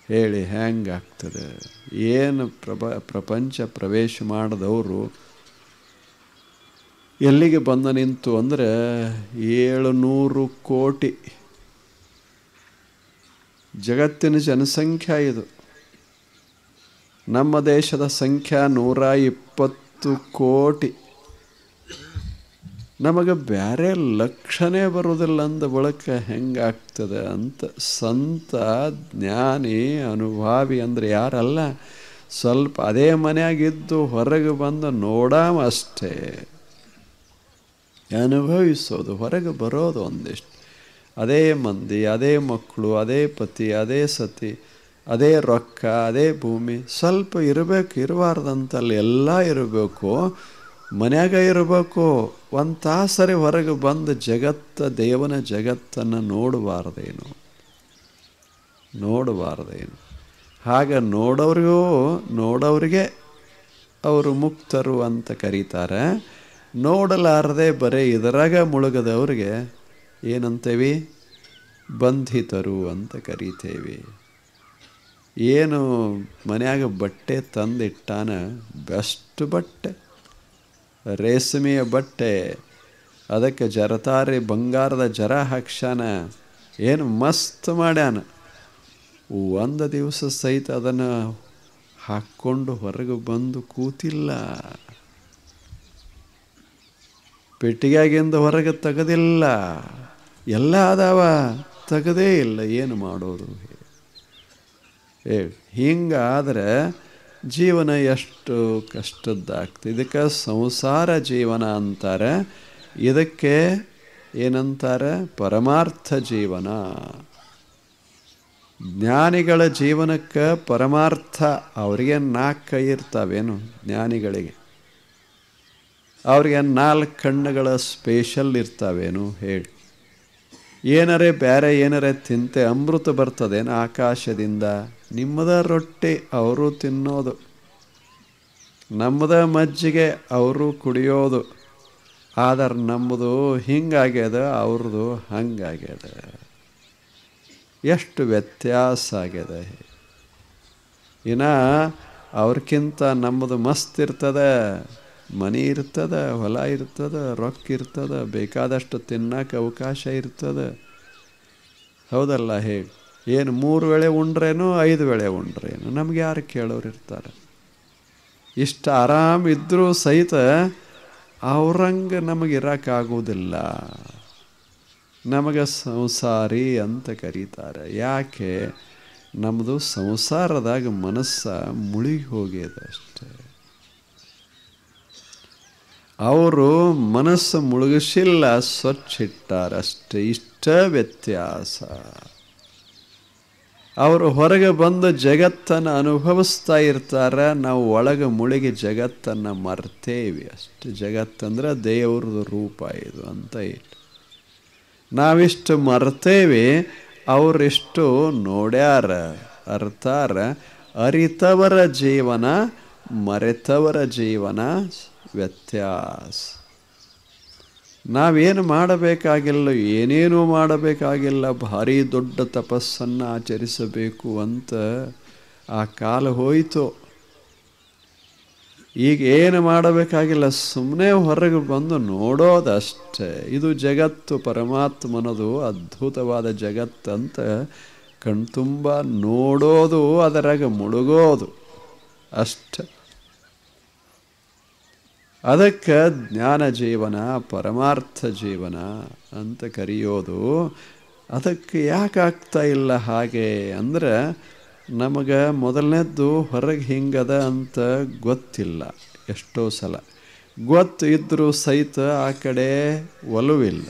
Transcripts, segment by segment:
ಹೇಳಿ ಹೆಂಗಾಗ್ತದೆ? ಏನು ಪ್ರಪಂಚ ಪ್ರವೇಶ ಮಾಡಿದವರು ಎಲ್ಲಿಗೆ ಬಂದು ನಿಂತು ಅಂದರೆ 700 ಕೋಟಿ ಜಗತ್ತಿನ ಜನಸಂಖ್ಯೆ ಇದು. ನಮ್ಮ ದೇಶದ ಸಂಖ್ಯೆ 120 ಕೋಟಿ. ನಮಗೆ ಬೇರೆ ಲಕ್ಷಣೇ ಬರೋದಿಲ್ಲ ಅಂದ ಬಳಿಕ ಹೆಂಗಾಗ್ತದೆ ಅಂತ ಸಂತ ಜ್ಞಾನಿ ಅನುಭಾವಿ ಅಂದರೆ ಯಾರಲ್ಲ, ಸ್ವಲ್ಪ ಅದೇ ಮನೆಯಾಗಿದ್ದು ಹೊರಗೆ ಬಂದು ನೋಡಾಮ ಅಷ್ಟೇ, ಅನುಭವಿಸೋದು, ಹೊರಗೆ ಬರೋದು ಒಂದಿಷ್ಟು. ಅದೇ ಮಂದಿ, ಅದೇ ಮಕ್ಕಳು, ಅದೇ ಪತಿ, ಅದೇ ಸತಿ, ಅದೇ ರೊಕ್ಕ, ಅದೇ ಭೂಮಿ. ಸ್ವಲ್ಪ ಇರಬೇಕು, ಇರಬಾರ್ದಂತಲ್ಲಿ ಎಲ್ಲ ಇರಬೇಕು, ಮನ್ಯಾಗ ಇರಬೇಕು. ಒಂದು ತಾಸರಿ ಹೊರಗೆ ಬಂದು ದೇವನ ಜಗತ್ತನ್ನು ನೋಡಬಾರ್ದೇನು. ಹಾಗೆ ನೋಡೋರಿಗೆ ಅವರು ಮುಕ್ತರು ಅಂತ ಕರೀತಾರೆ. ನೋಡಲಾರದೆ ಬರೀ ಇದರಾಗ ಮುಳುಗದವ್ರಿಗೆ ಏನಂತೇವಿ? ಬಂಧಿತರು ಅಂತ ಕರಿತೇವೆ. ಏನು ಮನ್ಯಾಗ ಬಟ್ಟೆ ತಂದಿಟ್ಟಾನ, ಬೆಸ್ಟ್ ಬಟ್ಟೆ, ರೇಷ್ಮೆಯ ಬಟ್ಟೆ, ಅದಕ್ಕೆ ಜರತಾರಿ ಬಂಗಾರದ ಜರ ಹಾಕ್ಸಾನ, ಏನು ಮಸ್ತ್ ಮಾಡ್ಯಾನ. ಒಂದು ದಿವಸ ಸಹಿತ ಅದನ್ನು ಹಾಕ್ಕೊಂಡು ಹೊರಗೆ ಬಂದು ಕೂತಿಲ್ಲ, ಪೆಟ್ಟಿಗೆಯಾಗಿಂದ ಹೊರಗೆ ತೆಗೆದಿಲ್ಲ. ಎಲ್ಲ ಅದಾವ, ತೆಗೆದೇ ಇಲ್ಲ. ಏನು ಮಾಡೋದು ಹೇಳಿ? ಹಿಂಗಾದರೆ ಜೀವನ ಎಷ್ಟು ಕಷ್ಟದ್ದಾಗ್ತದೆ. ಇದಕ್ಕೆ ಸಂಸಾರ ಜೀವನ ಅಂತಾರೆ. ಇದಕ್ಕೆ ಏನಂತಾರೆ? ಪರಮಾರ್ಥ ಜೀವನ. ಜ್ಞಾನಿಗಳ ಜೀವನಕ್ಕೆ ಪರಮಾರ್ಥ. ಅವರಿಗೆ 4 ಕೈ ಇರ್ತಾವೇನು ಜ್ಞಾನಿಗಳಿಗೆ? ಅವ್ರಿಗೆ 4 ಕಣ್ಣುಗಳ ಸ್ಪೆಷಲ್ ಇರ್ತಾವೇನು ಹೇಳಿ? ಏನರೇ ಬೇರೆ ಏನರೇ ತಿಂತೆ ಅಮೃತ ಬರ್ತದೇನು ಆಕಾಶದಿಂದ? ನಿಮ್ಮದ ರೊಟ್ಟಿ ಅವರು ತಿನ್ನೋದು, ನಮ್ಮದ ಮಜ್ಜಿಗೆ ಅವರು ಕುಡಿಯೋದು. ಆದ್ರೆ ನಮ್ಮದು ಹಿಂಗಾಗ್ಯದ, ಅವ್ರದ್ದು ಹಂಗಾಗ್ಯದ. ಎಷ್ಟು ವ್ಯತ್ಯಾಸ ಆಗ್ಯದ. ಇನ್ನು ಅವ್ರಕ್ಕಿಂತ ನಮ್ಮದು ಮಸ್ತ್ ಇರ್ತದೆ, ಮನೆ ಇರ್ತದೆ, ಹೊಲ ಇರ್ತದೆ, ರೊಕ್ಕ ಇರ್ತದೆ, ಬೇಕಾದಷ್ಟು ತಿನ್ನಕ್ಕೆ ಅವಕಾಶ ಇರ್ತದೆ. ಹೌದಲ್ಲ ಹೇಳಿ? ಏನು 3 ವೇಳೆ ಉಂಡ್ರೇನು 5 ವೇಳೆ ಉಂಡ್ರೇನು? ನಮ್ಗೆ ಯಾರು ಕೇಳೋರು ಇರ್ತಾರೆ? ಇಷ್ಟು ಆರಾಮಿದ್ರೂ ಸಹಿತ ಅವ್ರಂಗೆ ನಮಗೆ ಇರೋಕ್ಕಾಗೋದಿಲ್ಲ. ನಮಗೆ ಸಂಸಾರಿ ಅಂತ ಕರೀತಾರೆ. ಯಾಕೆ? ನಮ್ಮದು ಸಂಸಾರದಾಗ ಮನಸ್ಸ ಮುಳುಗಿ ಹೋಗ್ಯದ ಅಷ್ಟೆ. ಅವರು ಮನಸ್ಸು ಮುಳುಗಿಸಿಲ್ಲ, ಸ್ವಚ್ಛ ಇಟ್ಟಾರಷ್ಟೇ. ಇಷ್ಟ ವ್ಯತ್ಯಾಸ. ಅವರು ಹೊರಗೆ ಬಂದು ಜಗತ್ತನ್ನು ಅನುಭವಿಸ್ತಾ ಇರ್ತಾರೆ, ನಾವು ಒಳಗೆ ಮುಳುಗಿ ಜಗತ್ತನ್ನು ಮರ್ತೇವೆ ಅಷ್ಟೆ. ಜಗತ್ತಂದ್ರೆ ದೇವ್ರದ್ದು ರೂಪ ಇದು ಅಂತ ಇಟ್ಟು ನಾವಿಷ್ಟು ಮರ್ತೇವೆ. ಅವರಿಷ್ಟು ನೋಡ್ಯಾರ, ಅರ್ತಾರ. ಅರಿತವರ ಜೀವನ, ಮರೆತವರ ಜೀವನ ವ್ಯತ್ಯಾಸ. ನಾವೇನು ಮಾಡಬೇಕಾಗಿಲ್ಲ, ಏನೇನೂ ಮಾಡಬೇಕಾಗಿಲ್ಲ, ಭಾರಿ ದೊಡ್ಡ ತಪಸ್ಸನ್ನು ಆಚರಿಸಬೇಕು ಅಂತ ಆ ಕಾಲ ಹೋಯಿತು. ಈಗ ಏನು ಮಾಡಬೇಕಾಗಿಲ್ಲ, ಸುಮ್ಮನೆ ಹೊರಗೆ ಬಂದು ನೋಡೋದಷ್ಟೇ. ಇದು ಜಗತ್ತು, ಪರಮಾತ್ಮನದು ಅದ್ಭುತವಾದ ಜಗತ್ತಂತ ಕಣ್ತುಂಬ ನೋಡೋದು, ಅದರಾಗ ಮುಳುಗೋದು ಅಷ್ಟೆ. ಅದಕ್ಕೆ ಜ್ಞಾನ ಜೀವನ, ಪರಮಾರ್ಥ ಜೀವನ ಅಂತ ಕರೆಯೋದು. ಅದಕ್ಕೆ ಯಾಕೆ ಆಗ್ತಾ ಇಲ್ಲ ಹಾಗೆ ಅಂದರೆ, ನಮಗೆ ಮೊದಲನೇದ್ದು ಹೊರಗೆ ಹಿಂಗದ ಅಂತ ಗೊತ್ತಿಲ್ಲ. ಎಷ್ಟೋ ಸಲ ಗೊತ್ತು ಇದ್ದರೂ ಸಹಿತ ಆ ಕಡೆ ಒಲವಿಲ್ಲ.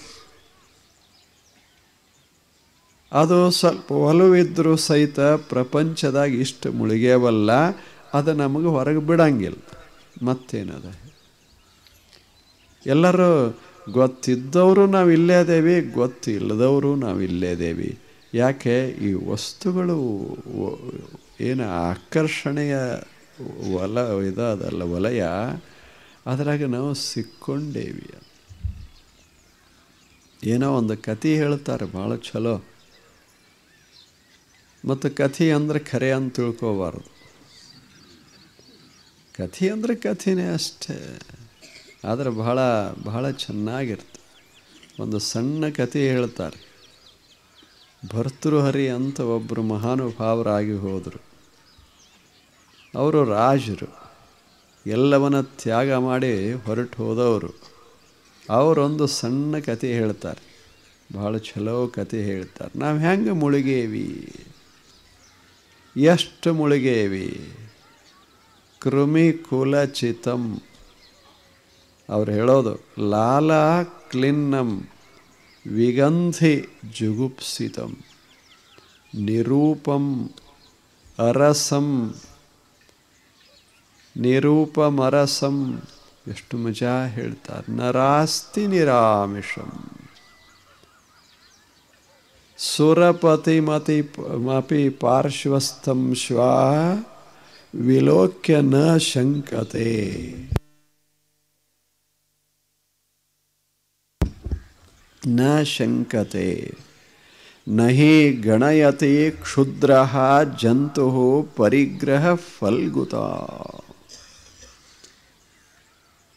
ಅದು ಸ್ವಲ್ಪ ಒಲವಿದ್ರೂ ಸಹಿತ ಪ್ರಪಂಚದಾಗ ಇಷ್ಟು ಮುಳುಗ್ಯಾವಲ್ಲ, ಅದು ನಮಗೆ ಹೊರಗೆ ಬಿಡಂಗಿಲ್ಲ. ಮತ್ತೇನದ? ಎಲ್ಲರೂ ಗೊತ್ತಿದ್ದವರು ನಾವು ಇಲ್ಲೇ ಅದೇವಿ, ಗೊತ್ತಿಲ್ಲದವರು ನಾವು ಇಲ್ಲೇ ಅದೇವಿ. ಯಾಕೆ? ಈ ವಸ್ತುಗಳು ಏನು ಆಕರ್ಷಣೆಯ ಇದಲ್ಲ ವಲಯ, ಅದರಾಗ ನಾವು ಸಿಕ್ಕೊಂಡೇವಿ. ಏನೋ ಒಂದು ಕತೆ ಹೇಳ್ತಾರೆ ಭಾಳ ಚಲೋ. ಮತ್ತು ಕಥೆ ಅಂದರೆ ಖರೆ ಅಂತ ತಿಳ್ಕೋಬಾರ್ದು. ಕಥೆ ಅಂದರೆ ಕಥೆನೇ ಅಷ್ಟೇ, ಆದರೆ ಬಹಳ ಬಹಳ ಚೆನ್ನಾಗಿರ್ತದೆ. ಒಂದು ಸಣ್ಣ ಕಥೆ ಹೇಳ್ತಾರೆ. ಭರ್ತೃಹರಿ ಅಂತ ಒಬ್ಬರು ಮಹಾನುಭಾವರಾಗಿ ಹೋದರು. ಅವರು ರಾಜರು, ಎಲ್ಲವನ್ನ ತ್ಯಾಗ ಮಾಡಿ ಹೊರಟು ಹೋದವರು. ಅವರೊಂದು ಸಣ್ಣ ಕಥೆ ಹೇಳ್ತಾರೆ, ಭಾಳ ಚಲೋ ಕಥೆ ಹೇಳ್ತಾರೆ. ನಾವು ಹೆಂಗೆ ಮುಳುಗೇವಿ, ಎಷ್ಟು ಮುಳುಗೇವಿ. ಕೃಮಿ ಕುಲಚಿತಂ ಅವ್ರು ಹೇಳೋದು, ಲಾಲ ಕ್ಲಿನ್ನಂ ವಿಗಂಧಿ ಜುಗುಪ್ಸಿತಂ ನಿರೂಪಂ ಅರಸಂ ನಿರೂಪಮರಸಂ. ಎಷ್ಟು ಮಜಾ ಹೇಳ್ತಾರೆ. ನರಾಸ್ತಿ ನಿರಾಮಿಷಂ ಸುರಪತಿಮಪಿ ಪಾರ್ಶ್ವಸ್ಥಂ ಶ್ವಾ ವಿಲೋಕ್ಯ ನ ಶಂಕತೆ. ನ ಶಂಕತೆ ನಹಿ ಗಣಯತಿ ಕ್ಷುದ್ರಃ ಜಂತುಃ ಪರಿಗ್ರಹ ಫಲ್ಗುತ.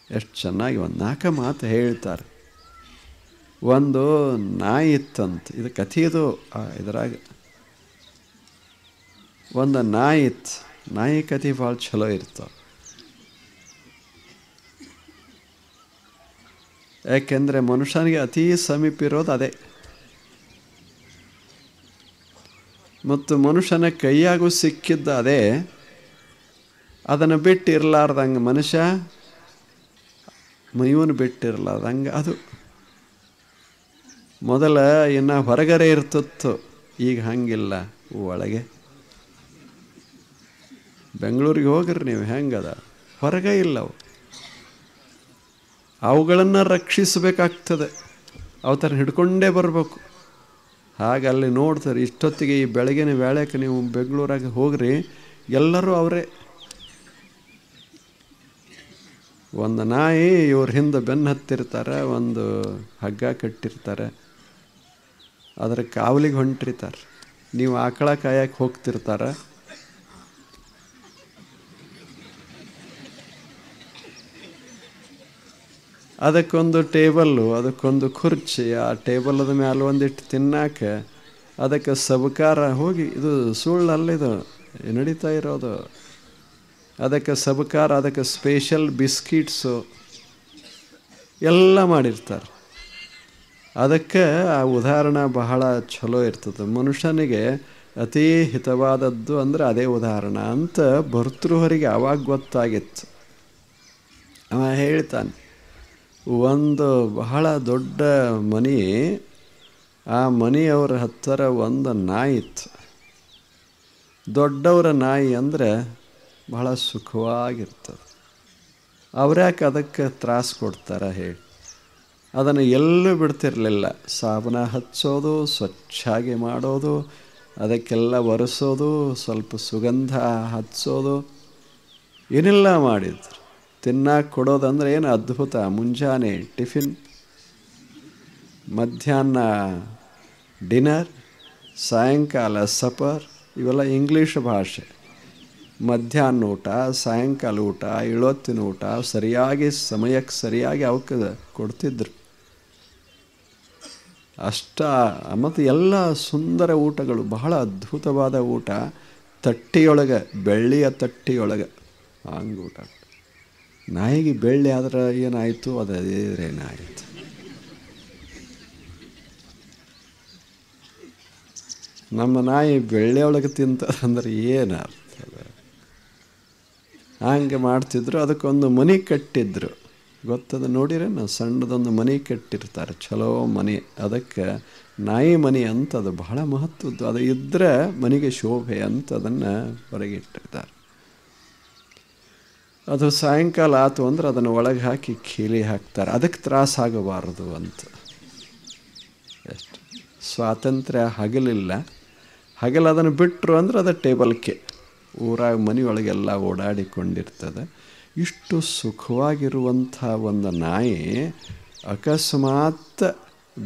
ಎಷ್ಟು ಚೆನ್ನಾಗಿ ಒಂದು 4 ಮಾತು ಹೇಳ್ತಾರೆ. ಒಂದು ನಾಯಿ ಇತ್ತಂತ, ಇದು ಕಥೆಯದು. ಇದರಾಗ ಒಂದು ನಾಯಿ ಇತ್ತು. ನಾಯಿ ಕಥೆ ಭಾಳ ಚಲೋ ಇರ್ತಾವೆ. ಯಾಕೆಂದರೆ ಮನುಷ್ಯನಿಗೆ ಅತೀ ಸಮೀಪ ಇರೋದು ಅದೇ. ಮತ್ತು ಮನುಷ್ಯನ ಕೈಯಾಗೂ ಸಿಕ್ಕಿದ್ದ ಅದೇ. ಅದನ್ನು ಬಿಟ್ಟಿರಲಾರ್ದಂಗೆ ಮನುಷ್ಯ ಇವನು ಬಿಟ್ಟಿರಲಾರ್ದಂಗೆ ಅದು. ಮೊದಲ ಇನ್ನು ಹೊರಗಡೆ ಇರ್ತಿತ್ತು, ಈಗ ಹಂಗಿಲ್ಲ. ಒಳಗೆ ಬೆಂಗಳೂರಿಗೆ ಹೋಗ್ರಿ ನೀವು, ಹೆಂಗದ ಹೊರಗೆ ಇಲ್ಲವು. ಅವುಗಳನ್ನು ರಕ್ಷಿಸಬೇಕಾಗ್ತದೆ. ಅವು ಥರ ಹಿಡ್ಕೊಂಡೇ ಬರಬೇಕು. ಹಾಗೆ ಅಲ್ಲಿ ನೋಡ್ತಾರೆ. ಇಷ್ಟೊತ್ತಿಗೆ ಈ ಬೆಳಗಿನ ವೇಳೆಗೆ ನೀವು ಬೆಂಗಳೂರಾಗ ಹೋಗ್ರಿ, ಎಲ್ಲರೂ ಅವರೇ. ಒಂದು ನಾಯಿ ಇವ್ರ ಹಿಂದೆ ಬೆನ್ನು ಹತ್ತಿರ್ತಾರೆ, ಒಂದು ಹಗ್ಗ ಕಟ್ಟಿರ್ತಾರೆ, ಅದರ ಕಾವಲಿಗೆ ಹೊಂಟಿರ್ತಾರೆ. ನೀವು ಆಕಳ ಕಾಯಕ್ಕೆ ಹೋಗ್ತಿರ್ತಾರೆ, ಅದಕ್ಕೊಂದು ಟೇಬಲ್ಲು, ಅದಕ್ಕೊಂದು ಕುರ್ಚಿ, ಆ ಟೇಬಲದ ಮೇಲೆ ಒಂದಿಟ್ಟು ತಿನ್ನಾಕೆ ಅದಕ್ಕೆ ಸಬಕಾರ ಹೋಗಿ, ಇದು ಸುಳ್ಳಲ್ಲಿದು ನಡೀತಾ ಇರೋದು. ಅದಕ್ಕೆ ಸಬಕಾರ, ಅದಕ್ಕೆ ಸ್ಪೆಷಲ್ ಬಿಸ್ಕಿಟ್ಸು ಎಲ್ಲ ಮಾಡಿರ್ತಾರೆ. ಅದಕ್ಕೆ ಆ ಉದಾಹರಣೆ ಬಹಳ ಚಲೋ ಇರ್ತದೆ. ಮನುಷ್ಯನಿಗೆ ಅತೀ ಹಿತವಾದದ್ದು ಅಂದರೆ ಅದೇ ಉದಾಹರಣೆ ಅಂತ ಭರ್ತೃಹರಿಗೆ ಆವಾಗ ಗೊತ್ತಾಗಿತ್ತು. ಅವ ಹೇಳ್ತಾನೆ, ಒಂದು ಬಹಳ ದೊಡ್ಡ ಮನೆ, ಆ ಮನೆಯವರ ಹತ್ತಿರ ಒಂದು ನಾಯಿ ಇತ್ತು. ದೊಡ್ಡವರ ನಾಯಿ ಅಂದರೆ ಬಹಳ ಸುಖವಾಗಿರ್ತದೆ. ಅವ್ರ್ಯಾಕೆ ಅದಕ್ಕೆ ತ್ರಾಸು ಕೊಡ್ತಾರೆ ಹೇಳಿ. ಅದನ್ನು ಎಲ್ಲೂ ಬಿಡ್ತಿರಲಿಲ್ಲ. ಸಾಬೂನ ಹಚ್ಚೋದು, ಸ್ವಚ್ಛಾಗಿ ಮಾಡೋದು, ಅದಕ್ಕೆಲ್ಲ ಒರೆಸೋದು, ಸ್ವಲ್ಪ ಸುಗಂಧ ಹಚ್ಚೋದು, ಏನೆಲ್ಲ ಮಾಡಿದ್ರು. ತಿನ್ನಕ್ಕೆ ಕೊಡೋದಂದ್ರೆ ಏನು ಅದ್ಭುತ. ಮುಂಜಾನೆ ಟಿಫಿನ್, ಮಧ್ಯಾಹ್ನ ಡಿನ್ನರ್, ಸಾಯಂಕಾಲ ಸಪರ್. ಇವೆಲ್ಲ ಇಂಗ್ಲೀಷ್ ಭಾಷೆ. ಮಧ್ಯಾಹ್ನ ಊಟ, ಸಾಯಂಕಾಲ ಊಟ, ಇಳೊತ್ತಿನ ಊಟ ಸರಿಯಾಗಿ ಸಮಯಕ್ಕೆ ಸರಿಯಾಗಿ ಅವಕ್ಕೆ ಕೊಡ್ತಿದ್ರು. ಮತ್ತು ಎಲ್ಲ ಸುಂದರ ಊಟಗಳು, ಬಹಳ ಅದ್ಭುತವಾದ ಊಟ. ತಟ್ಟಿಯೊಳಗೆ, ಬೆಳ್ಳಿಯ ತಟ್ಟಿಯೊಳಗೆ ಹಂಗೆ ಊಟ. ನಾಯಿಗೆ ಬೆಳ್ಳಿ ಆದ್ರೆ ಏನಾಯಿತು, ಅದೇನಾಯಿತು. ನಮ್ಮ ನಾಯಿ ಬೆಳ್ಳಿಯೊಳಗೆ ತಿಂತದಂದ್ರೆ ಏನಾಗ್ತದೆ. ಹಂಗೆ ಮಾಡ್ತಿದ್ರು. ಅದಕ್ಕೊಂದು ಮನೆ ಕಟ್ಟಿದ್ರು, ಗೊತ್ತದ ನೋಡಿದ್ರೆ. ನಾವು ಸಣ್ಣದೊಂದು ಮನೆ ಕಟ್ಟಿರ್ತಾರೆ, ಚಲೋ ಮನೆ. ಅದಕ್ಕೆ ನಾಯಿ ಮನೆ ಅಂತ, ಅದು ಬಹಳ ಮಹತ್ವದ್ದು. ಅದು ಇದ್ದರೆ ಮನೆಗೆ ಶೋಭೆ ಅಂತ ಅದನ್ನು ಹೊರಗಿಟ್ಟಿರ್ತಾರೆ. ಅದು ಸಾಯಂಕಾಲ ಆಯಿತು ಅಂದ್ರೆ ಅದನ್ನು ಒಳಗೆ ಹಾಕಿ ಕೀಲಿ ಹಾಕ್ತಾರೆ. ಅದಕ್ಕೆ ತ್ರಾಸಾಗಬಾರದು ಅಂತ. ಎಷ್ಟು ಸ್ವಾತಂತ್ರ್ಯ ಹಗಲಿಲ್ಲ. ಹಗಲು ಅದನ್ನು ಬಿಟ್ಟರು ಅಂದ್ರೆ ಅದು ಟೇಬಲ್ಗೆ ಊರಾಗ ಮನೆಯೊಳಗೆಲ್ಲ ಓಡಾಡಿಕೊಂಡಿರ್ತದೆ. ಇಷ್ಟು ಸುಖವಾಗಿರುವಂಥ ಒಂದು ನಾಯಿ ಅಕಸ್ಮಾತ್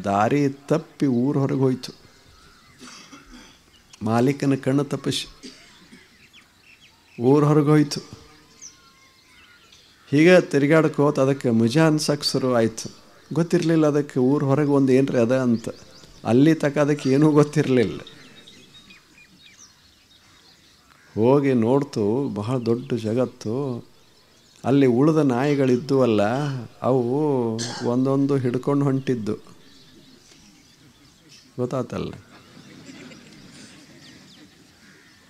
ದಾರಿ ತಪ್ಪಿ ಊರ ಹೊರಗೆ ಹೋಯ್ತು. ಮಾಲೀಕನ ಕಣ್ಣು ತಪ್ಪಿಸಿ ಊರು ಹೊರಗೋಯ್ತು. ಹೀಗೆ ತಿರುಗಾಡ್ಕೋತ ಅದಕ್ಕೆ ಮುಜ ಅನ್ಸಕ್ಕೆ ಶುರು ಆಯಿತು. ಗೊತ್ತಿರಲಿಲ್ಲ ಅದಕ್ಕೆ ಊರು ಹೊರಗೆ ಒಂದು ಏನ್ರಿ ಅದ ಅಂತ. ಅಲ್ಲಿ ತಕ್ಕ ಅದಕ್ಕೆ ಏನೂ ಗೊತ್ತಿರಲಿಲ್ಲ. ಹೋಗಿ ನೋಡ್ತು, ಬಹಳ ದೊಡ್ಡ ಜಗತ್ತು. ಅಲ್ಲಿ ಉಳಿದ ನಾಯಿಗಳಿದ್ದು ಅಲ್ಲ, ಅವು ಒಂದೊಂದು ಹಿಡ್ಕೊಂಡು ಹೊಂಟಿದ್ದು. ಗೊತ್ತಾತಲ್ಲ.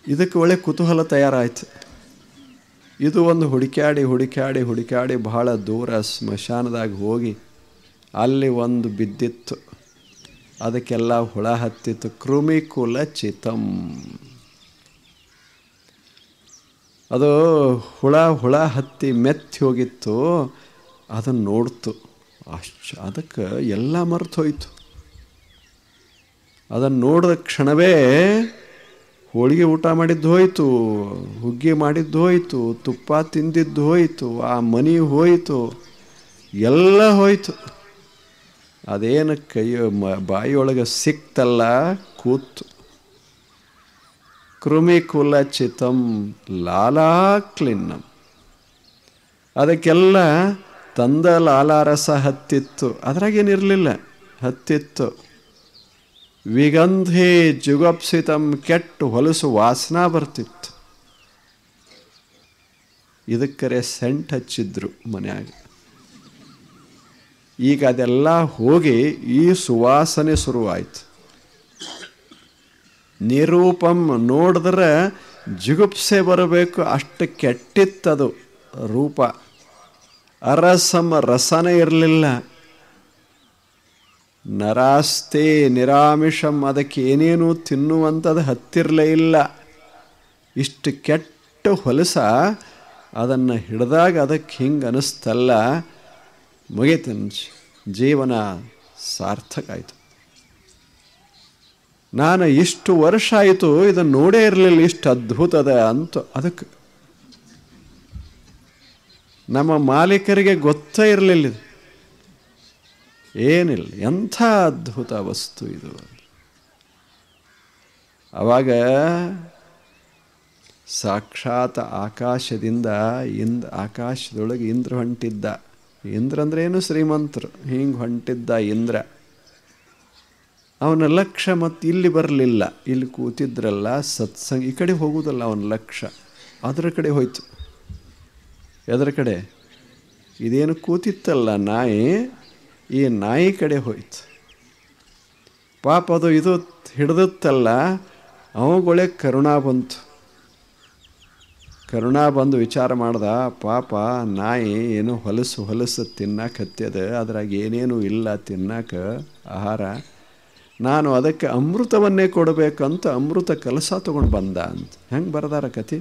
ಇದಕ್ಕೆ ಒಳ್ಳೆ ಕುತೂಹಲ ತಯಾರಾಯ್ತು. ಇದು ಒಂದು ಹುಡುಕ್ಯಾಡಿ ಬಹಳ ದೂರ ಸ್ಮಶಾನದಾಗ ಹೋಗಿ ಅಲ್ಲಿ ಒಂದು ಬಿದ್ದಿತ್ತು. ಅದಕ್ಕೆಲ್ಲ ಹುಳ ಹತ್ತಿತ್ತು. ಕೃಮಿಕುಲ ಚಿತಂ. ಅದು ಹುಳ ಹತ್ತಿ ಮೆತ್ತಿ ಹೋಗಿತ್ತು. ಅದನ್ನು ನೋಡ್ತು. ಅದಕ್ಕೆ ಎಲ್ಲ ಮರೆತು ಹೋಯ್ತು. ಅದನ್ನು ನೋಡಿದ ಕ್ಷಣವೇ ಹೋಳಿಗೆ ಊಟ ಮಾಡಿದ್ದು ಹೋಯಿತು, ಹುಗ್ಗಿ ಮಾಡಿದ್ದು ಹೋಯಿತು, ತುಪ್ಪ ತಿಂದಿದ್ದು ಹೋಯಿತು, ಆ ಮನಿ ಹೋಯಿತು, ಎಲ್ಲ ಹೋಯಿತು. ಅದೇನು ಬಾಯಿಯೊಳಗೆ ಸಿಕ್ತಲ್ಲ ಕೂತು. ಕೃಮಿಕುಲ ಚಿತಂ ಲಾಲಾಕ್ಲಿನ್ನಂ. ಅದಕ್ಕೆಲ್ಲ ತಂದ ಲಾಲಾರಸ ಹತ್ತಿತ್ತು. ಅದ್ರಾಗೇನಿರಲಿಲ್ಲ, ಹತ್ತಿತ್ತು. ವಿಗಂಧೇ ಜುಗಪ್ಸಿತಂ. ಕೆಟ್ಟು ಹೊಲಸು ವಾಸನ ಬರ್ತಿತ್ತು. ಇದಕ್ಕರೆ ಸೆಂಟ್ ಹಚ್ಚಿದ್ರು ಮನ್ಯಾಗ. ಈಗ ಅದೆಲ್ಲ ಹೋಗಿ ಈ ಸುವಾಸನೆ ಶುರುವಾಯಿತು. ನಿರೂಪಂ. ನೋಡಿದ್ರೆ ಜಿಗುಪ್ಸೆ ಬರಬೇಕು, ಅಷ್ಟು ಕೆಟ್ಟಿತ್ತದು ರೂಪ. ಅರಸಂ. ರಸನೇ ಇರಲಿಲ್ಲ. ನರಾಸ್ತೆ ನಿರಾಮಿಷಂ. ಅದಕ್ಕೆ ಏನೇನು ತಿನ್ನುವಂಥದ್ದು ಹತ್ತಿರಲೇ ಇಲ್ಲ. ಇಷ್ಟು ಕೆಟ್ಟ ಹೊಲಸ. ಅದನ್ನು ಹಿಡಿದಾಗ ಅದಕ್ಕೆ ಹಿಂಗೆ ಅನ್ನಿಸ್ತಲ್ಲ, ಮುಗೀತು, ಜೀವನ ಸಾರ್ಥಕ ಆಯಿತು. ನಾನು ಇಷ್ಟು ವರ್ಷ ಆಯಿತು ಇದನ್ನು ನೋಡೇ ಇರಲಿಲ್ಲ, ಇಷ್ಟು ಅದ್ಭುತದ ಅಂತ. ಅದಕ್ಕೆ ನಮ್ಮ ಮಾಲೀಕರಿಗೆ ಗೊತ್ತೇ ಇರಲಿಲ್ಲ. ಏನಿಲ್ಲ, ಎಂಥ ಅದ್ಭುತ ವಸ್ತು ಇದು. ಆವಾಗ ಸಾಕ್ಷಾತ್ ಆಕಾಶದಿಂದ ಆಕಾಶದೊಳಗೆ ಇಂದ್ರ ಹೊಂಟಿದ್ದ. ಇಂದ್ರ ಅಂದ್ರೆ ಏನು? ಶ್ರೀಮಂತರು. ಹಿಂಗೆ ಹೊಂಟಿದ್ದ ಇಂದ್ರ. ಅವನ ಲಕ್ಷ್ಯ ಮತ್ತು ಇಲ್ಲಿ ಬರಲಿಲ್ಲ. ಇಲ್ಲಿ ಕೂತಿದ್ರಲ್ಲ ಸತ್ಸಂಗ, ಈ ಕಡೆ ಹೋಗುವುದಲ್ಲ ಅವನ ಲಕ್ಷ್ಯ. ಅದರ ಕಡೆ ಹೋಯ್ತು. ಎದರ ಕಡೆ? ಇದೇನು ಕೂತಿತ್ತಲ್ಲ ನಾಯಿ, ಈ ನಾಯಿ ಕಡೆ ಹೋಯ್ತು. ಪಾಪ ಅದು ಇದು ಹಿಡ್ದತ್ತಲ್ಲ, ಅವುಗಳೇ ಕರುಣಾ ಬಂತು. ಕರುಣಾ ಬಂದು ವಿಚಾರ ಮಾಡ್ದ, ಪಾಪ ನಾಯಿ ಏನು ಹೊಲಸು ತಿನ್ನಕ್ಕೆ ಹತ್ಯದ, ಅದ್ರಾಗ ಏನೇನು ಇಲ್ಲ ತಿನ್ನಕ್ಕೆ ಆಹಾರ. ನಾನು ಅದಕ್ಕೆ ಅಮೃತವನ್ನೇ ಕೊಡಬೇಕಂತ ಅಮೃತ ಕಲಸ ತೊಗೊಂಡು ಬಂದ ಅಂತ. ಹೆಂಗೆ ಬರದಾರ ಕಥೆ?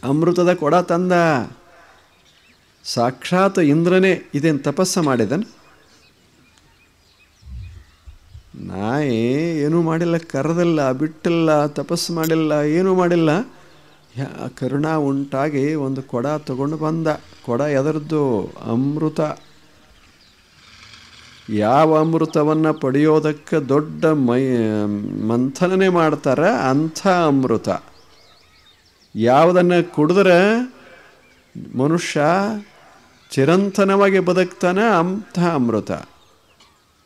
ಅಮೃತದ ಕೊಡ ತಂದ. ಸಾಕ್ಷಾತ್ ಇಂದ್ರನೇ ಇದೇನು ತಪಸ್ಸ ಮಾಡಿದನು? ನಾಯಿ ಏನೂ ಮಾಡಿಲ್ಲ, ಕರೆದಿಲ್ಲ, ಬಿಟ್ಟಿಲ್ಲ, ತಪಸ್ಸು ಮಾಡಿಲ್ಲ, ಏನೂ ಮಾಡಿಲ್ಲ. ಕರುಣಾ ಉಂಟಾಗಿ ಒಂದು ಕೊಡ ತಗೊಂಡು ಬಂದ. ಕೊಡ ಎದರದ್ದು? ಅಮೃತ. ಯಾವ ಅಮೃತವನ್ನು ಪಡೆಯೋದಕ್ಕೆ ದೊಡ್ಡ ಮಂಥನನೆ ಮಾಡ್ತಾರೆ ಅಂಥ ಅಮೃತ. ಯಾವುದನ್ನು ಕುಡಿದ್ರೆ ಮನುಷ್ಯ ಚಿರಂತನವಾಗಿ ಬದುಕ್ತಾನೆ ಅಂಥ ಅಮೃತ.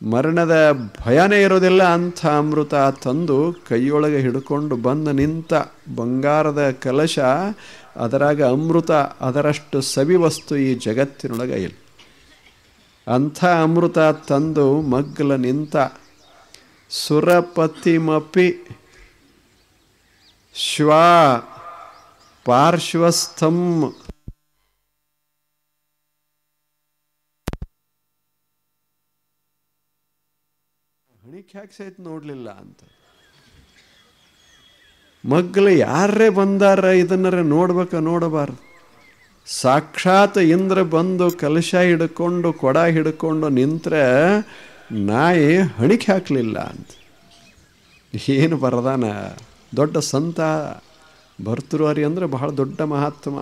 ಮರಣದ ಭಯನೇ ಇರೋದಿಲ್ಲ ಅಂಥ ಅಮೃತ ತಂದು ಕೈಯೊಳಗೆ ಹಿಡ್ಕೊಂಡು ಬಂದು ನಿಂತ. ಬಂಗಾರದ ಕಲಶ, ಅದರಾಗ ಅಮೃತ, ಅದರಷ್ಟು ಸವಿ ವಸ್ತು ಈ ಜಗತ್ತಿನೊಳಗೆ ಇಲ್ಲ. ಅಂಥ ಅಮೃತ ತಂದು ಮಗ್ಗಲ ನಿಂತ. ಸುರಪತಿಮಪಿ ಶ್ವಾ ಪಾರ್ಶ್ವಸ್ಥಂ. ಹಣಿಕ್ಯಾಕೆ ಸಹಿತ ನೋಡಲಿಲ್ಲ ಅಂತ. ಮಗ್ಗಲು ಯಾರೇ ಬಂದಾರ ಇದನ್ನರ ನೋಡಬಾರ್ದು. ಸಾಕ್ಷಾತ್ ಇಂದ್ರ ಬಂದು ಕಲಶ ಹಿಡ್ಕೊಂಡು ಕೊಡ ಹಿಡ್ಕೊಂಡು ನಿಂತ್ರೆ ನಾಯಿ ಹಣಿಕೆ ಹಾಕಲಿಲ್ಲ ಅಂತ. ಏನು ಬರದಾನ? ದೊಡ್ಡ ಸಂತ ಭರ್ತೃಹರಿ ಅಂದರೆ ಬಹಳ ದೊಡ್ಡ ಮಹಾತ್ಮ.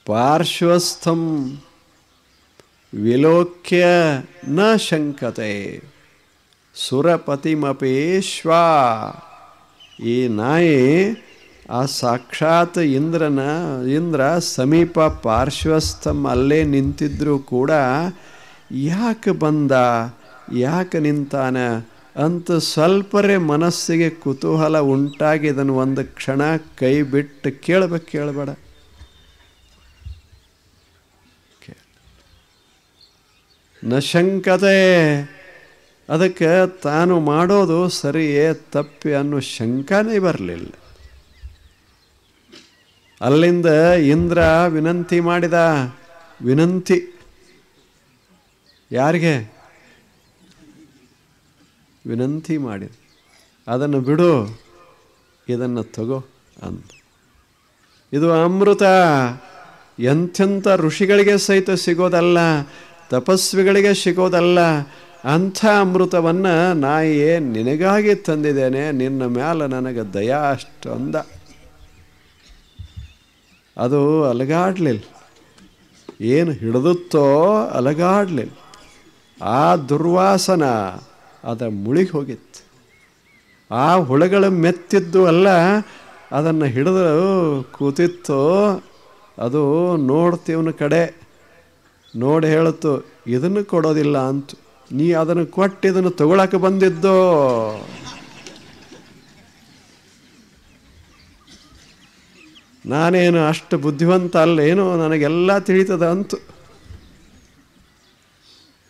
ಪಾರ್ಶ್ವಸ್ಥಂ ವಿಲೋಕ್ಯ ನ ಶಂಕತೆ. ಸುರಪತಿಮಪೇಶ್ವ. ಈ ನಾಯಿ ಆ ಸಾಕ್ಷಾತ್ ಇಂದ್ರ ಸಮೀಪ ಪಾರ್ಶ್ವಸ್ಥಂ ಅಲ್ಲೇ ನಿಂತಿದ್ರೂ ಕೂಡ ಯಾಕೆ ಬಂದ, ಯಾಕೆ ನಿಂತಾನ ಅಂತ ಸ್ವಲ್ಪರೇ ಮನಸ್ಸಿಗೆ ಕುತೂಹಲ ಉಂಟಾಗಿ ಇದನ್ನು ಒಂದು ಕ್ಷಣ ಕೈ ಬಿಟ್ಟು ಕೇಳಬೇಡ. ನ ಶಂಕತೆ, ಅದಕ್ಕೆ ತಾನು ಮಾಡೋದು ಸರಿಯೇ ತಪ್ಪಿ ಅನ್ನೋ ಶಂಕನೇ ಬರಲಿಲ್ಲ. ಅಲ್ಲಿಂದ ಇಂದ್ರ ವಿನಂತಿ ಮಾಡಿದ. ವಿನಂತಿ ಯಾರಿಗೆ? ವಿನಂತಿ ಮಾಡಿದ, ಅದನ್ನು ಬಿಡು, ಇದನ್ನು ತಗೋ ಅಂತ. ಇದು ಅಮೃತ, ಎಂಥೆಂಥ ಋಷಿಗಳಿಗೆ ಸಹಿತ ಸಿಗೋದಲ್ಲ, ತಪಸ್ವಿಗಳಿಗೆ ಸಿಗೋದಲ್ಲ. ಅಂಥ ಅಮೃತವನ್ನು ನಾಯಿಯೇ ನಿನಗಾಗಿ ತಂದಿದ್ದೇನೆ, ನಿನ್ನ ಮ್ಯಾಲ ನನಗೆ ದಯಾ ಅಷ್ಟು ಅಂದ. ಅದು ಅಲಗಾಡ್ಲಿಲ್ಲ, ಏನು ಹಿಡಿದುತ್ತೋ ಅಲಗಾಡ್ಲಿಲ್ಲ. ಆ ದುರ್ವಾಸನ ಅದ ಮುಳುಗಿ ಹೋಗಿತ್ತು. ಆ ಹುಳಗಳು ಮೆತ್ತಿದ್ದು ಅಲ್ಲ, ಅದನ್ನು ಹಿಡಿದು ಕೂತಿತ್ತು. ಅದು ನೋಡ್ತೀವನ ಕಡೆ ನೋಡಿ ಹೇಳುತ್ತು, ಇದನ್ನು ಕೊಡೋದಿಲ್ಲ ಅಂತ. ನೀ ಅದನ್ನು ಕೊಟ್ಟು ಇದನ್ನು ತಗೊಳಕ್ಕೆ ಬಂದಿದ್ದೋ. ನಾನೇನು ಅಷ್ಟು ಬುದ್ಧಿವಂತ ಅಲ್ಲೇನು, ನನಗೆಲ್ಲ ತಿಳಿತದ ಅಂತು.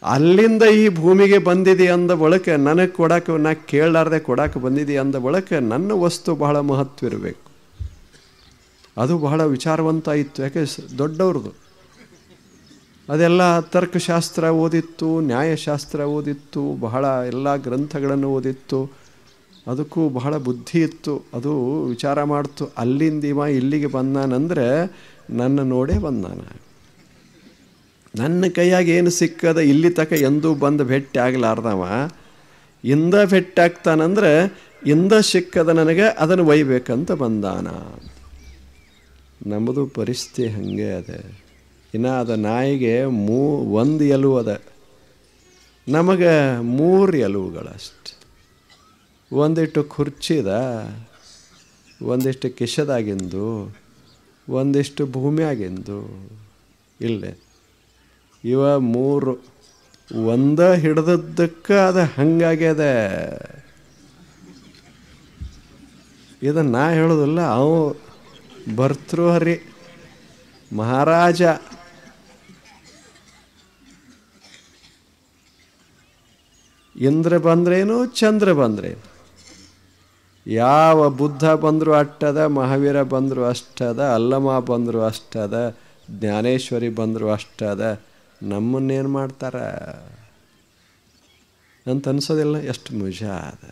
ಅಲ್ಲಿಂದ ಈ ಭೂಮಿಗೆ ಬಂದಿದೆ ಅಂದ ಬಳಿಕ ನನಗೆ ಕೊಡಕ್ಕೆ, ನಾ ಕೇಳಲಾರ್ದೆ ಕೊಡಕ್ಕೆ ಬಂದಿದೆ ಅಂದ ಬಳಿಕ ನನ್ನ ವಸ್ತು ಬಹಳ ಮಹತ್ವ ಇರಬೇಕು. ಅದು ಬಹಳ ವಿಚಾರವಂತ ಇತ್ತು. ಯಾಕೆ ದೊಡ್ಡವ್ರದ್ದು ಅದೆಲ್ಲ ತರ್ಕಶಾಸ್ತ್ರ ಓದಿತ್ತು, ನ್ಯಾಯಶಾಸ್ತ್ರ ಓದಿತ್ತು, ಬಹಳ ಎಲ್ಲ ಗ್ರಂಥಗಳನ್ನು ಓದಿತ್ತು. ಅದಕ್ಕೂ ಬಹಳ ಬುದ್ಧಿ ಇತ್ತು. ಅದು ವಿಚಾರ ಮಾಡ್ತು, ಅಲ್ಲಿಂದ ಇವ ಇಲ್ಲಿಗೆ ಬಂದಾನಂದ್ರೆ ನನ್ನ ನೋಡೇ ಬಂದಾನ. ನನ್ನ ಕೈಯಾಗಿ ಏನು ಸಿಕ್ಕದ ಇಲ್ಲಿ ತಕ ಎಂದೂ ಬಂದು ಭೇಟಿ ಆಗಲಾರ್ದವ ಇಂದ ಭೇಟಿ ಆಗ್ತಾನಂದ್ರೆ ಇಂದ ಸಿಕ್ಕದ ನನಗೆ ಅದನ್ನು ಒಯ್ಬೇಕಂತ ಬಂದಾನ. ನಮ್ಮದು ಪರಿಸ್ಥಿತಿ ಹಾಗೆ ಅದೇ. ಇನ್ನು ಅದ ನಾಯಿಗೆ ಒಂದು ಎಲುವು ಅದ, ನಮಗೆ 3 ಎಲುವುಗಳಷ್ಟು. ಒಂದಿಷ್ಟು ಕುರ್ಚಿದ, ಒಂದಿಷ್ಟು ಕಿಶದಾಗಿಂದು, ಒಂದಿಷ್ಟು ಭೂಮಿಯಾಗಿಂದು. ಇಲ್ಲೇ ಇವ 3 ಒಂದ ಹಿಡ್ದದ್ದಕ್ಕೆ ಅದು ಹಂಗಾಗ್ಯದ. ಇದನ್ನು ನಾ ಹೇಳೋದಿಲ್ಲ, ಅವು ಭರ್ತೃಹರಿ ಮಹಾರಾಜ. ಇಂದ್ರ ಬಂದ್ರೇನು, ಚಂದ್ರ ಬಂದ್ರೇನು, ಯಾವ ಬುದ್ಧ ಬಂದರೂ ಅಷ್ಟದ, ಮಹಾವೀರ ಬಂದರೂ ಅಷ್ಟದ, ಅಲ್ಲಮ ಬಂದರೂ ಅಷ್ಟದ, ಜ್ಞಾನೇಶ್ವರಿ ಬಂದರೂ ಅಷ್ಟದ. ನಮ್ಮನ್ನೇನು ಮಾಡ್ತಾರ ಅಂತ ಅನ್ಸೋದಿಲ್ಲ. ಎಷ್ಟು ಮಜಾ ಅದ.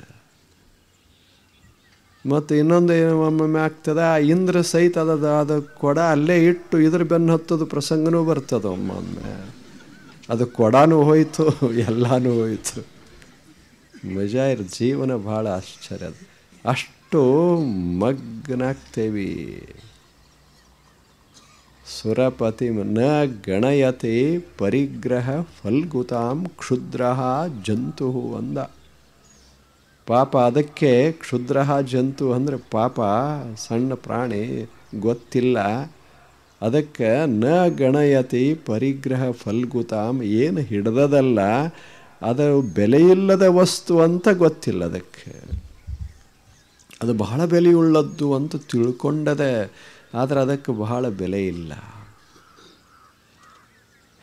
ಮತ್ತು ಇನ್ನೊಂದು ಏನು ಒಮ್ಮೊಮ್ಮೆ ಆಗ್ತದ, ಇಂದ್ರ ಸಹಿತ ಅದು ಕೊಡ ಅಲ್ಲೇ ಇಟ್ಟು ಇದ್ರ ಬೆನ್ನು ಹತ್ತೋದು ಪ್ರಸಂಗನೂ ಬರ್ತದ ಒಮ್ಮೊಮ್ಮೆ. ಅದು ಕೊಡನೂ ಹೋಯ್ತು, ಎಲ್ಲನೂ ಹೋಯ್ತು. ಮಜಾ ಇರೋದು. ಜೀವನ ಭಾಳ ಆಶ್ಚರ್ಯ. ಅಷ್ಟು ಮಗ್ನಾಗ್ತೇವಿ. ಸುರಪತಿ ನ ಗಣಯತೆ ಪರಿಗ್ರಹ ಫಲ್ಗುತಾಂ ಕ್ಷುದ್ರ ಜಂತು ಅಂದ. ಪಾಪ ಅದಕ್ಕೆ ಕ್ಷುದ್ರ ಜಂತು ಅಂದರೆ ಪಾಪ ಸಣ್ಣ ಪ್ರಾಣಿ, ಗೊತ್ತಿಲ್ಲ. ಅದಕ್ಕೆ ನ ಗಣಯತಿ ಪರಿಗ್ರಹ ಫಲ್ಗುತಾಂ, ಏನು ಹಿಡ್ದದಲ್ಲ ಅದು ಬೆಲೆಯಿಲ್ಲದ ವಸ್ತು ಅಂತ ಗೊತ್ತಿಲ್ಲ ಅದಕ್ಕೆ. ಅದು ಬಹಳ ಬೆಲೆಯುಳ್ಳದ್ದು ಅಂತ ತಿಳ್ಕೊಂಡದೆ, ಆದರೆ ಅದಕ್ಕೆ ಬಹಳ ಬೆಲೆ ಇಲ್ಲ.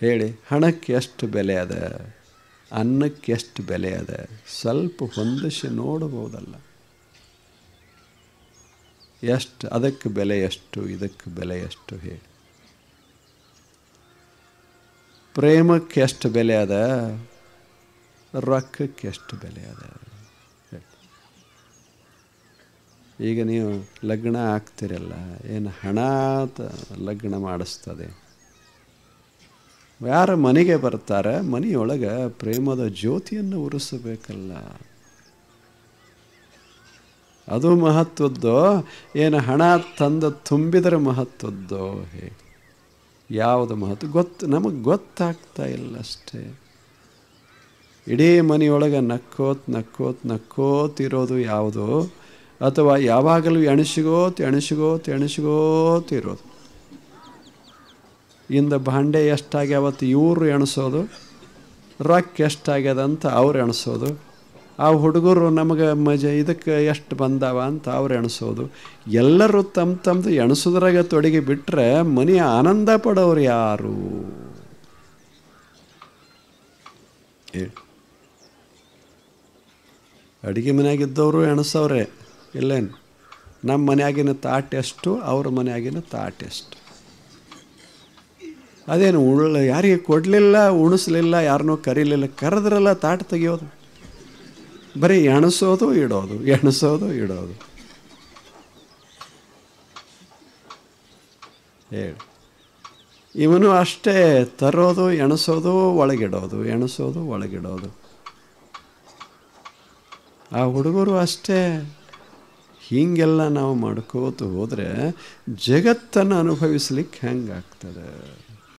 ಹೇಳಿ, ಹಣಕ್ಕೆ ಎಷ್ಟು ಬೆಲೆ ಅದ, ಅನ್ನಕ್ಕೆ ಎಷ್ಟು ಬೆಲೆ ಅದ, ಸ್ವಲ್ಪ ಹೊಂದಿಸಿ ನೋಡ್ಬೋದಲ್ಲ. ಎಷ್ಟು ಅದಕ್ಕೆ ಬೆಲೆ ಎಷ್ಟು, ಇದಕ್ಕೆ ಬೆಲೆ ಎಷ್ಟು ಹೇಳಿ. ಪ್ರೇಮಕ್ಕೆ ಎಷ್ಟು ಬೆಲೆ ಅದ, ರೊಕ್ಕಕ್ಕೆ ಎಷ್ಟು ಬೆಲೆ ಅದ. ಈಗ ನೀವು ಲಗ್ನ ಆಗ್ತಿರಲ್ಲ, ಏನು ಹಣ ಲಗ್ನ ಮಾಡಿಸ್ತದೆ. ಯಾರ ಮನೆಗೆ ಬರ್ತಾರೆ, ಮನೆಯೊಳಗೆ ಪ್ರೇಮದ ಜ್ಯೋತಿಯನ್ನು ಉರಿಸಬೇಕಲ್ಲ. ಅದು ಮಹತ್ವದ್ದೋ, ಏನು ಹಣ ತಂದು ತುಂಬಿದರೆ ಮಹತ್ವದ್ದೋ ಹೇಳಿ. ಯಾವುದು ಮಹತ್ವ ನಮಗೆ ಗೊತ್ತಾಗ್ತಾ ಇಲ್ಲ ಅಷ್ಟೇ. ಇಡೀ ಮನೆಯೊಳಗೆ ನಕ್ಕೋತಿರೋದು ಯಾವುದು, ಅಥವಾ ಯಾವಾಗಲೂ ಎಣಿಸ್ಕೋತಿರೋದು. ಇಂದ ಭಾಂಡೆ ಎಷ್ಟಾಗ್ಯಾವತ್ತು ಇವರು ಎಣಿಸೋದು, ರೊಕ್ಕ ಎಷ್ಟಾಗ್ಯದಂತ ಅವ್ರು ಎಣಿಸೋದು, ಆ ಹುಡುಗರು ನಮಗೆ ಇದಕ್ಕೆ ಎಷ್ಟು ಬಂದಾವ ಅಂತ ಅವ್ರು ಎಣಿಸೋದು. ಎಲ್ಲರೂ ತಮ್ಮದು ಎಣಿಸೋದ್ರಾಗ ತೊಡಗಿ ಬಿಟ್ಟರೆ ಮನೆ ಆನಂದ ಪಡೋರು ಯಾರು? ಅಡುಗೆ ಮನೆಯಾಗಿದ್ದವರು ಎಣಿಸೋರೆ ಇಲ್ಲೇನು? ನಮ್ಮ ಮನೆಯಾಗಿನ ತಾಟೆಷ್ಟು, ಅವ್ರ ಮನೆಯಾಗಿನ ತಾಟೆಷ್ಟು. ಅದೇನು ಯಾರಿಗೆ ಕೊಡಲಿಲ್ಲ, ಉಣಿಸ್ಲಿಲ್ಲ, ಯಾರನ್ನೂ ಕರೀಲಿಲ್ಲ, ಕರೆದ್ರಲ್ಲ ತಾಟ ತೆಗಿಯೋದು. ಬರೀ ಎಣಿಸೋದು ಇಡೋದು. ಹೇಳಿ, ಇವನು ಅಷ್ಟೇ, ತರೋದು, ಎಣಿಸೋದು, ಒಳಗಿಡೋದು. ಆ ಹುಡುಗರು ಅಷ್ಟೇ. ಹೀಗೆಲ್ಲ ನಾವು ಮಾಡ್ಕೋತ ಹೋದರೆ ಜಗತ್ತನ್ನು ಅನುಭವಿಸ್ಲಿಕ್ಕೆ ಹೆಂಗಾಗ್ತದೆ?